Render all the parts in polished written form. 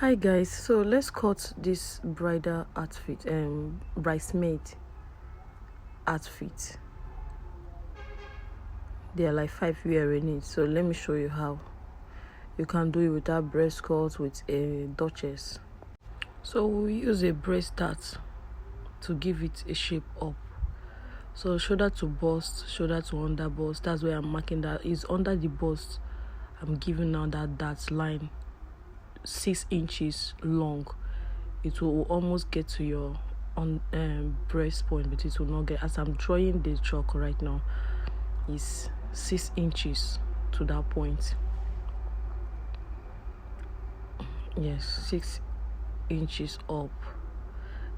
Hi guys, so let's cut this bridal outfit, bridesmaid outfit. There are like 5 wearing it, so let me show you how you can do it without breast cut with a duchess. So we use a breast dart to give it a shape up. So shoulder to bust, shoulder to under bust. That's where I'm marking that is under the bust. I'm giving now that dart line 6 inches long. It will almost get to your breast point, but it will not get. As I'm drawing the chalk right now, is 6 inches to that point. Yes, 6 inches up.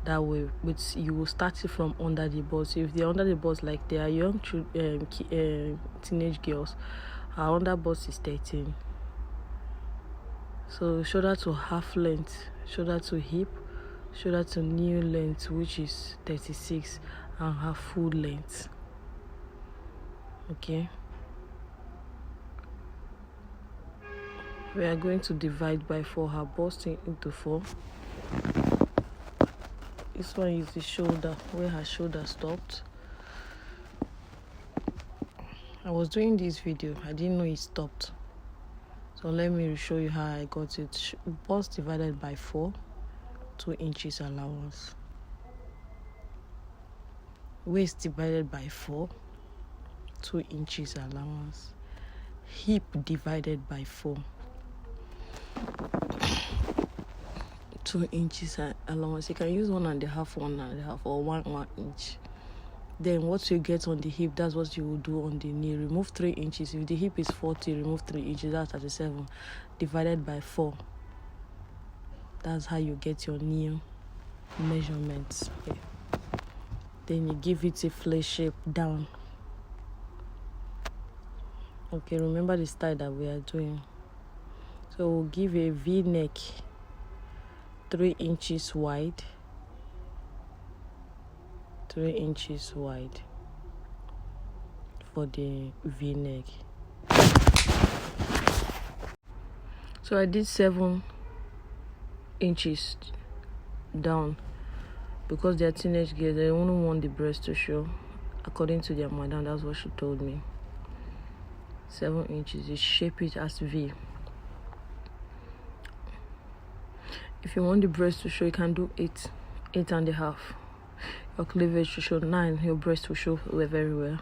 That way, which you will start it from under the bust. If they're under the bust, like they are young teenage girls, our under bust is 13. So shoulder to half length, shoulder to hip, shoulder to new length, which is 36, and her full length. Okay, we are going to divide by 4, her bust into 4. This one is the shoulder, where her shoulder stopped. I was doing this video, I didn't know it stopped, so let me show you how I got it. Bust divided by 4, 2 inches allowance. Waist divided by 4, 2 inches allowance. Hip divided by 4, 2 inches allowance. You can use 1.5, 1.5, or 1 inch. Then what you get on the hip, that's what you will do on the knee. Remove 3 inches. If the hip is 40, remove 3 inches. That's 37. Divided by 4. That's how you get your knee measurements. Okay. Then you give it a flare shape down. Okay, remember the style that we are doing. So we'll give a V-neck 3 inches wide. 3 inches wide for the V-neck. So I did 7 inches down because they're teenage girls. They only want the breast to show. According to their madam, that's what she told me. 7 inches. You shape it as V. If you want the breast to show, you can do 8, 8.5. Your cleavage to show 9. Your breast will show very well.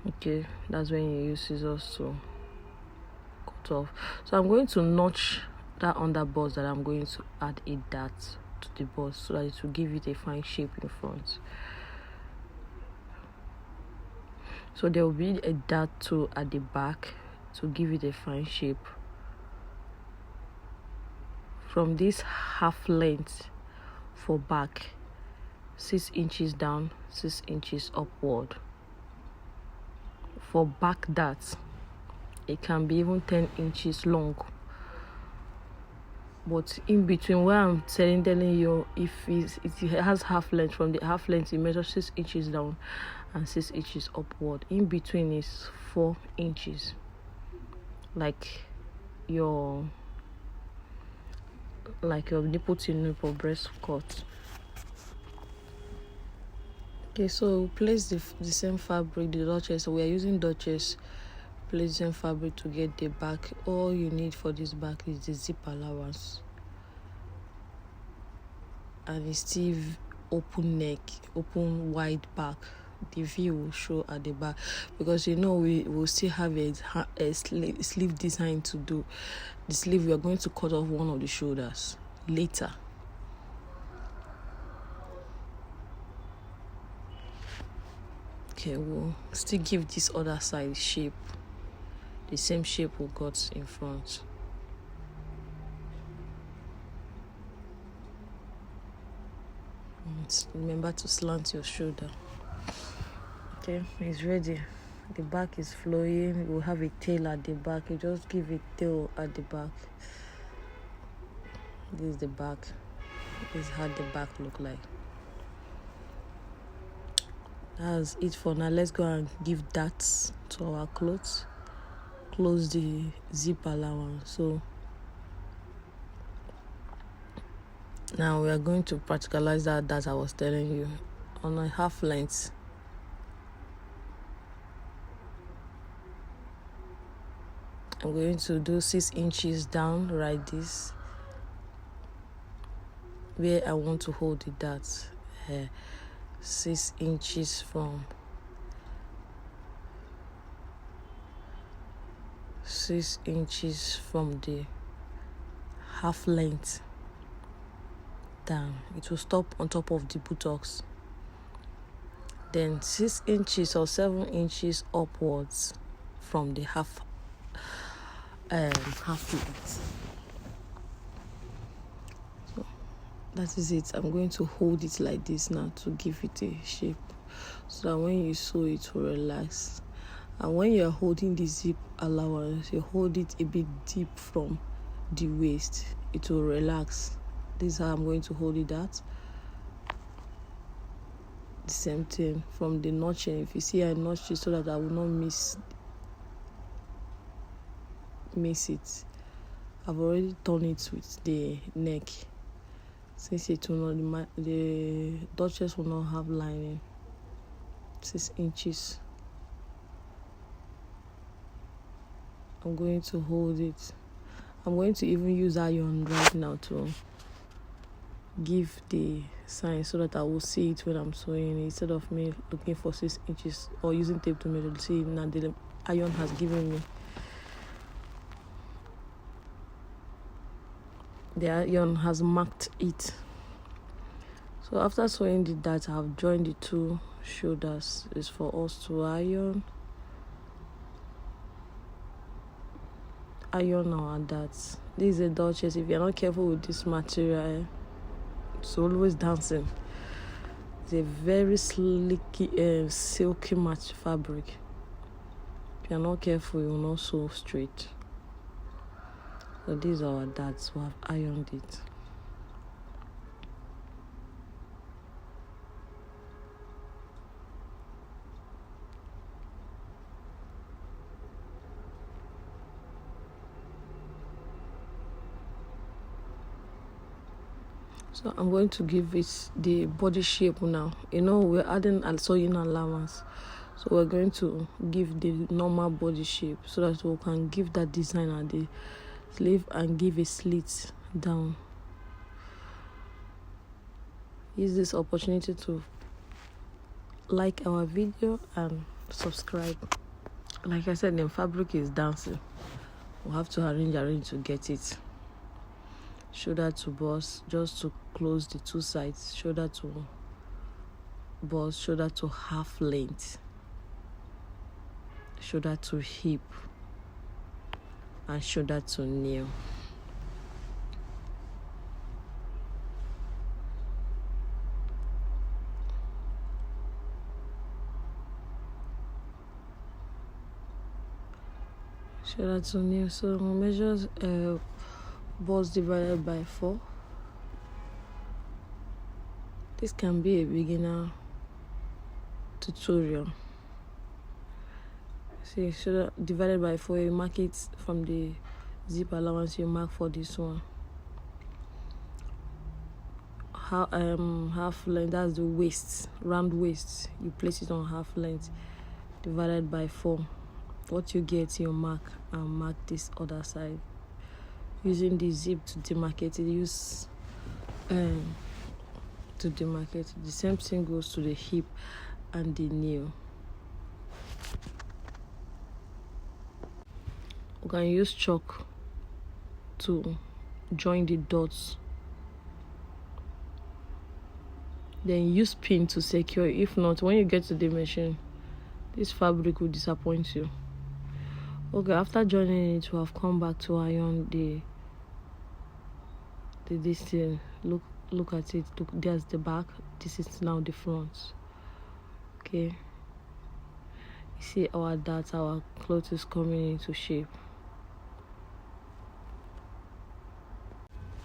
Okay, that's when you use scissors to cut off. So I'm going to notch that under bust that I'm going to add a dart to the bust so that it will give it a fine shape in front. So there will be a dart too at the back to give it a fine shape. From this half length for back, 6 inches down, 6 inches upward. For back darts, it can be even 10 inches long. But in between, where I'm telling you, if it has half length, from the half length, you measure 6 inches down and 6 inches upward. In between is 4 inches, like your nipple to nipple breast cut. Okay, so place the same fabric, the duchess. So we are using duchess. Place the same fabric to get the back. All you need for this back is the zip allowance, and it's still open neck, open wide back. The V will show at the back because we will still have a sleeve design to do. The sleeve, we are going to cut off one of the shoulders later. Okay, we'll still give this other side shape, the same shape we got in front. Remember to slant your shoulder. Okay, it's ready. The back is flowing. We'll have a tail at the back. You just give a tail at the back. This is the back. This is how the back look like. That's it for now. Let's go and give darts to our clothes. Close the zip allowance. So Now we are going to practicalize that I was telling you on a half length. I'm going to do 6 inches down, right this, where I want to hold it at, 6 inches from 6 inches from the half length down. It will stop on top of the buttocks. Then 6 inches or 7 inches upwards from the half length. So that is it. I'm going to hold it like this now to give it a shape, so that when you sew it will relax. And when you're holding the zip allowance, you hold it a bit deep from the waist, it will relax. This is how I'm going to hold it at. The same thing from the notching. If you see I notch it so that I will not miss it. I've already done it with the neck, since it will not, the Duchess will not have lining. 6 inches. I'm going to hold it. I'm going to even use iron right now to give the sign, so that I will see it when I'm sewing it, instead of me looking for 6 inches or using tape to measure. See, now the iron has given me. The iron has marked it. So after sewing the dart, I've joined the 2 shoulders. It's for us to iron our darts. This is a Duchess. If you're not careful with this material, it's always dancing. It's a very slicky, silky match fabric. If you're not careful, you will not sew straight. So these are our darts. We have ironed it. So I'm going to give it the body shape now. We're adding a sewing allowance, so we're going to give the normal body shape, so that we can give that design at the sleeve and give a slit down. Use this opportunity to like our video and subscribe. Like I said, the fabric is dancing. We'll have to arrange to get it. Shoulder to bust, just to close the 2 sides. Shoulder to bust, shoulder to half length, shoulder to hip, and shoulder to nail. Shoulder to nail. So measures bust divided by 4. This can be a beginner tutorial. See, shoulder divided by 4, you mark it from the zip allowance, you mark for this one. Half length, that's the waist, round waist. You place it on half length, divided by 4. What you get, you mark, and mark this other side. Using the zip to demarcate it, to demarcate it. The same thing goes to the hip and the nail. We can use chalk to join the dots. Then use pin to secure it. If not, when you get to the machine, this fabric will disappoint you. Okay, after joining it, we have come back to iron this thing. Look at it. Look, there's the back. This is now the front. Okay. You see our clothes is coming into shape.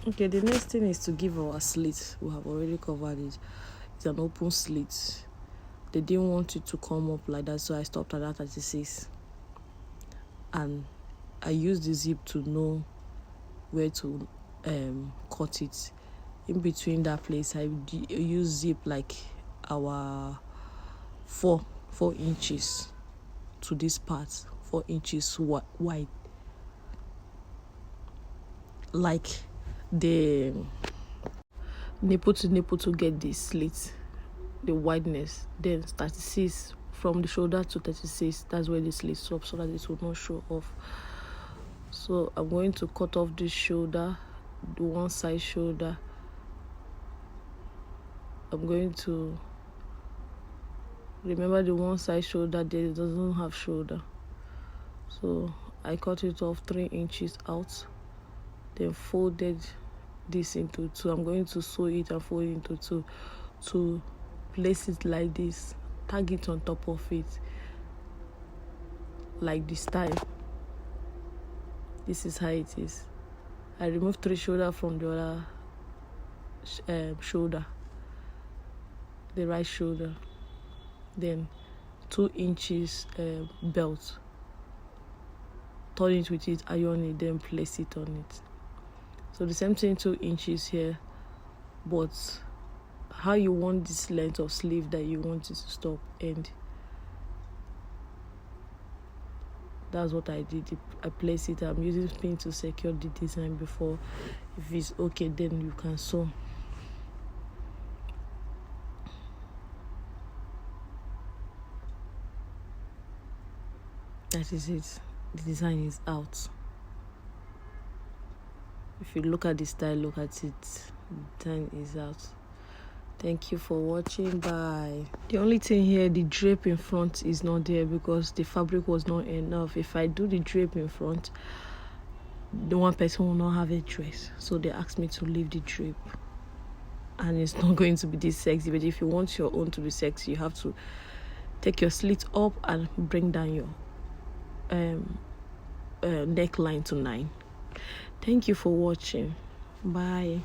Okay, the next thing is to give our slit. We have already covered it. It's an open slit. They didn't want it to come up like that, so I stopped at 36. And I used the zip to know where to cut it. in between that place I use zip like our 4 inches to this part, 4 inches wide, like the nipple to nipple, to get the slit, the wideness. Then 36 from the shoulder to 36, that's where the slit stops, so that it will not show off. So I'm going to cut off this shoulder, the one side shoulder. I'm going to remember the one side shoulder there doesn't have shoulder, so I cut it off 3 inches out, then folded this into 2. I'm going to sew it and fold it into 2 to place it like this, tag it on top of it like this style. This is how it is. I removed 3 shoulder from the other shoulder, the right shoulder, then 2 inches belt, turn it with it, iron it, then place it on it. So the same thing, 2 inches here, but how you want this length of sleeve that you want it to stop, and that's what I did. I place it. I'm using pin to secure the design before. If it's okay, then you can sew. That is it. The design is out. If you look at the style, look at it. The design is out. Thank you for watching. Bye. The only thing here, the drape in front is not there because the fabric was not enough. If I do the drape in front, the one person will not have a dress, so they asked me to leave the drape, and it's not going to be this sexy. But if you want your own to be sexy, you have to take your slit up and bring down your neckline to 9. Thank you for watching. Bye.